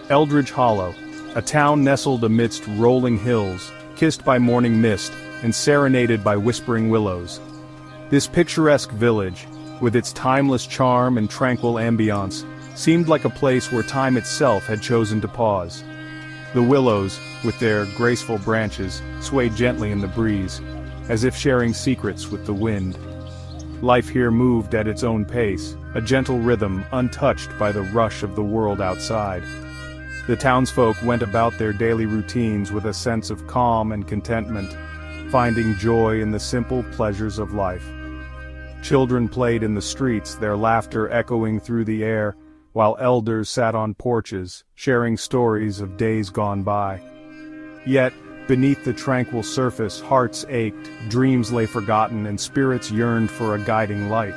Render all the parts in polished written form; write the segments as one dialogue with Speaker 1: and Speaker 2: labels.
Speaker 1: Eldridge Hollow, a town nestled amidst rolling hills, kissed by morning mist, and serenaded by whispering willows. This picturesque village, with its timeless charm and tranquil ambiance, seemed like a place where time itself had chosen to pause. The willows, with their graceful branches, swayed gently in the breeze, as if sharing secrets with the wind. Life here moved at its own pace, a gentle rhythm untouched by the rush of the world outside. The townsfolk went about their daily routines with a sense of calm and contentment, finding joy in the simple pleasures of life. Children played in the streets, their laughter echoing through the air, while elders sat on porches, sharing stories of days gone by. Yet, beneath the tranquil surface, hearts ached, dreams lay forgotten, and spirits yearned for a guiding light.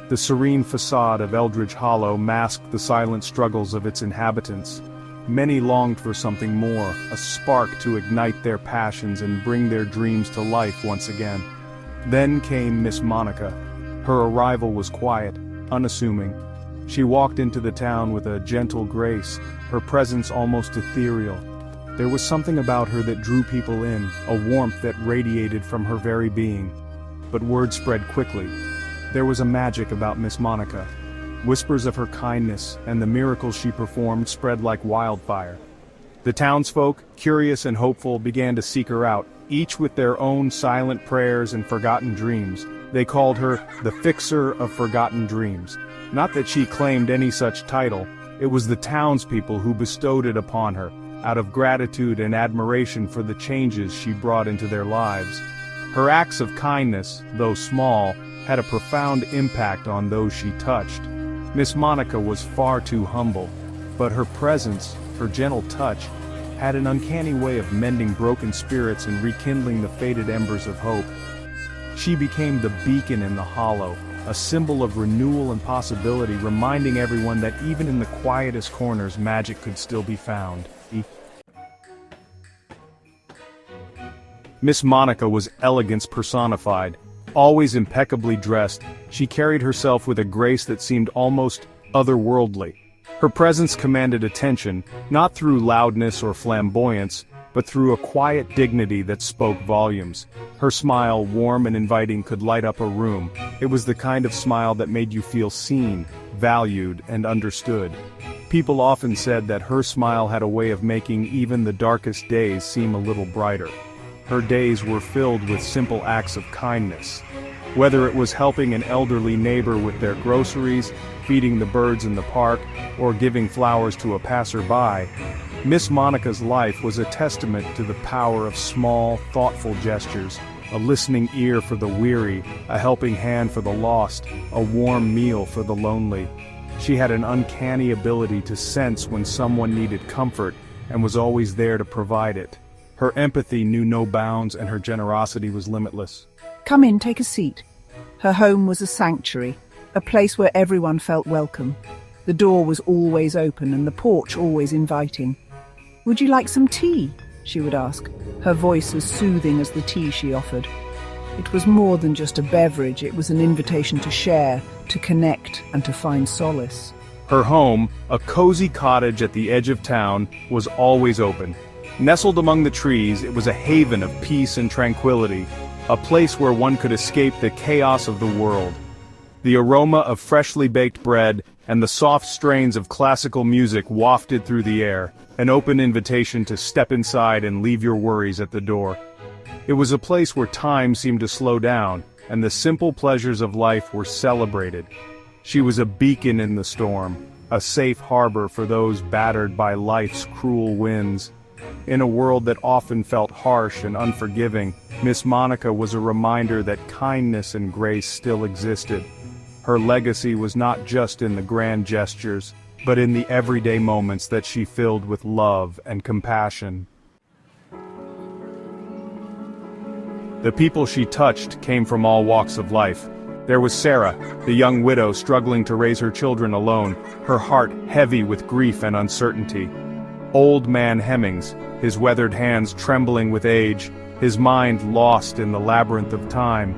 Speaker 1: The serene facade of Eldridge Hollow masked the silent struggles of its inhabitants. Many longed for something more, a spark to ignite their passions and bring their dreams to life once again. Then came Miss Monica. Her arrival was quiet, unassuming. She walked into the town with a gentle grace, her presence almost ethereal. There was something about her that drew people in, a warmth that radiated from her very being. But word spread quickly. There was a magic about Miss Monica. Whispers of her kindness and the miracles she performed spread like wildfire. The townsfolk, curious and hopeful, began to seek her out, each with their own silent prayers and forgotten dreams. They called her the Fixer of Forgotten Dreams. Not that she claimed any such title, it was the townspeople who bestowed it upon her, out of gratitude and admiration for the changes she brought into their lives. Her acts of kindness, though small, had a profound impact on those she touched. Miss Monica was far too humble, but her presence, her gentle touch, had an uncanny way of mending broken spirits and rekindling the faded embers of hope. She became the beacon in the hollow, a symbol of renewal and possibility, reminding everyone that even in the quietest corners magic could still be found. Miss Monica was elegance personified. Always impeccably dressed, she carried herself with a grace that seemed almost otherworldly. Her presence commanded attention, not through loudness or flamboyance, but through a quiet dignity that spoke volumes. Her smile, warm and inviting, could light up a room. It was the kind of smile that made you feel seen, valued, and understood. People often said that her smile had a way of making even the darkest days seem a little brighter. Her days were filled with simple acts of kindness. Whether it was helping an elderly neighbor with their groceries, feeding the birds in the park, or giving flowers to a passerby, Miss Monica's life was a testament to the power of small, thoughtful gestures, a listening ear for the weary, a helping hand for the lost, a warm meal for the lonely. She had an uncanny ability to sense when someone needed comfort and was always there to provide it. Her empathy knew no bounds and her generosity was limitless.
Speaker 2: Come in, take a seat. Her home was a sanctuary, a place where everyone felt welcome. The door was always open and the porch always inviting. "Would you like some tea?" she would ask, her voice as soothing as the tea she offered. It was more than just a beverage, it was an invitation to share, to connect, and to find solace.
Speaker 1: Her home, a cozy cottage at the edge of town, was always open. Nestled among the trees, it was a haven of peace and tranquility, a place where one could escape the chaos of the world. The aroma of freshly baked bread and the soft strains of classical music wafted through the air, an open invitation to step inside and leave your worries at the door. It was a place where time seemed to slow down, and the simple pleasures of life were celebrated. She was a beacon in the storm, a safe harbor for those battered by life's cruel winds. In a world that often felt harsh and unforgiving, Miss Monica was a reminder that kindness and grace still existed. Her legacy was not just in the grand gestures, but in the everyday moments that she filled with love and compassion. The people she touched came from all walks of life. There was Sarah, the young widow struggling to raise her children alone, her heart heavy with grief and uncertainty. Old man Hemmings, his weathered hands trembling with age, his mind lost in the labyrinth of time.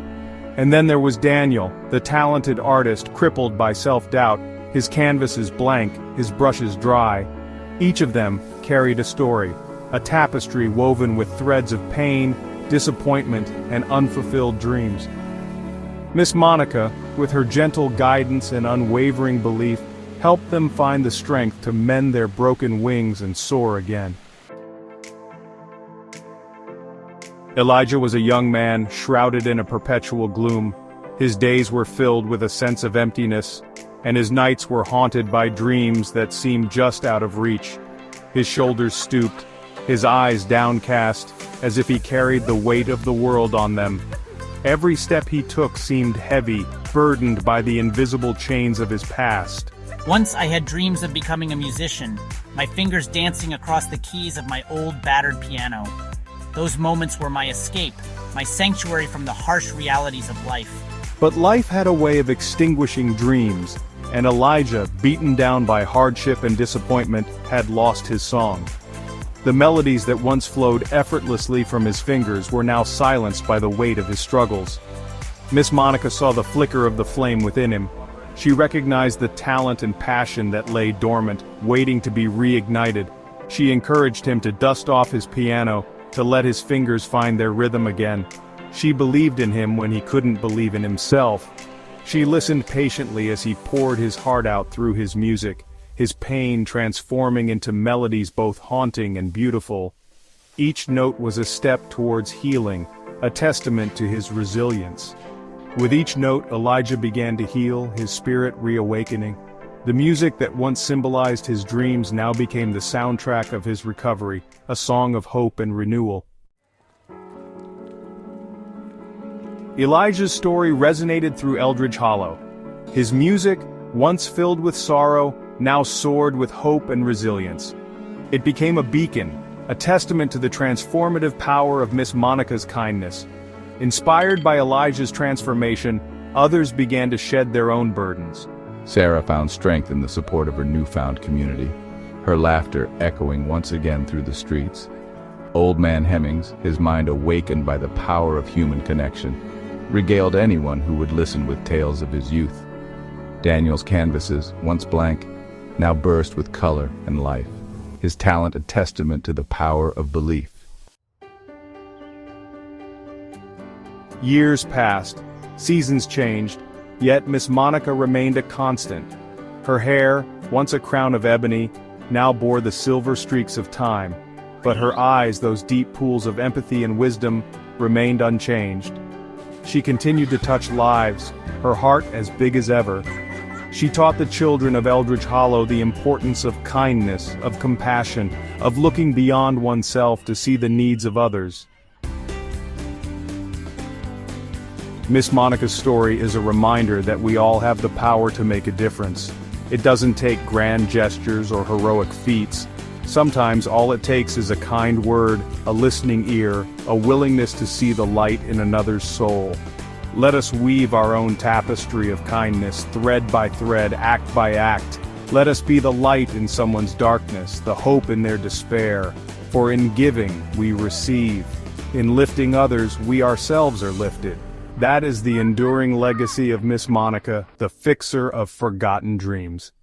Speaker 1: And then there was Daniel, the talented artist crippled by self-doubt, his canvases blank, his brushes dry. Each of them carried a story, a tapestry woven with threads of pain, disappointment, and unfulfilled dreams. Miss Monica, with her gentle guidance and unwavering belief, helped them find the strength to mend their broken wings and soar again. Elijah was a young man shrouded in a perpetual gloom. His days were filled with a sense of emptiness, and his nights were haunted by dreams that seemed just out of reach. His shoulders stooped, his eyes downcast, as if he carried the weight of the world on them. Every step he took seemed heavy, burdened by the invisible chains of his past.
Speaker 3: Once I had dreams of becoming a musician, my fingers dancing across the keys of my old battered piano. Those moments were my escape, my sanctuary from the harsh realities of life.
Speaker 1: But life had a way of extinguishing dreams, and Elijah, beaten down by hardship and disappointment, had lost his song. The melodies that once flowed effortlessly from his fingers were now silenced by the weight of his struggles. Miss Monica saw the flicker of the flame within him. She recognized the talent and passion that lay dormant, waiting to be reignited. She encouraged him to dust off his piano, to let his fingers find their rhythm again. She believed in him when he couldn't believe in himself. She listened patiently as he poured his heart out through his music, his pain transforming into melodies both haunting and beautiful. Each note was a step towards healing, a testament to his resilience. With each note, Elijah began to heal, his spirit reawakening. The music that once symbolized his dreams now became the soundtrack of his recovery, a song of hope and renewal. Elijah's story resonated through Eldridge Hollow. His music, once filled with sorrow, now soared with hope and resilience. It became a beacon, a testament to the transformative power of Miss Monica's kindness. Inspired by Elijah's transformation, others began to shed their own burdens.
Speaker 4: Sarah found strength in the support of her newfound community, her laughter echoing once again through the streets. Old man Hemmings, his mind awakened by the power of human connection, regaled anyone who would listen with tales of his youth. Daniel's canvases, once blank, now burst with color and life, his talent a testament to the power of belief.
Speaker 1: Years passed, seasons changed, yet Miss Monica remained a constant. Her hair, once a crown of ebony, now bore the silver streaks of time, but her eyes, those deep pools of empathy and wisdom, remained unchanged. She continued to touch lives, her heart as big as ever. She taught the children of Eldridge Hollow the importance of kindness, of compassion, of looking beyond oneself to see the needs of others. Miss Monica's story is a reminder that we all have the power to make a difference. It doesn't take grand gestures or heroic feats. Sometimes all it takes is a kind word, a listening ear, a willingness to see the light in another's soul. Let us weave our own tapestry of kindness, thread by thread, act by act. Let us be the light in someone's darkness, the hope in their despair. For in giving, we receive. In lifting others, we ourselves are lifted. That is the enduring legacy of Miss Monica, the fixer of forgotten dreams.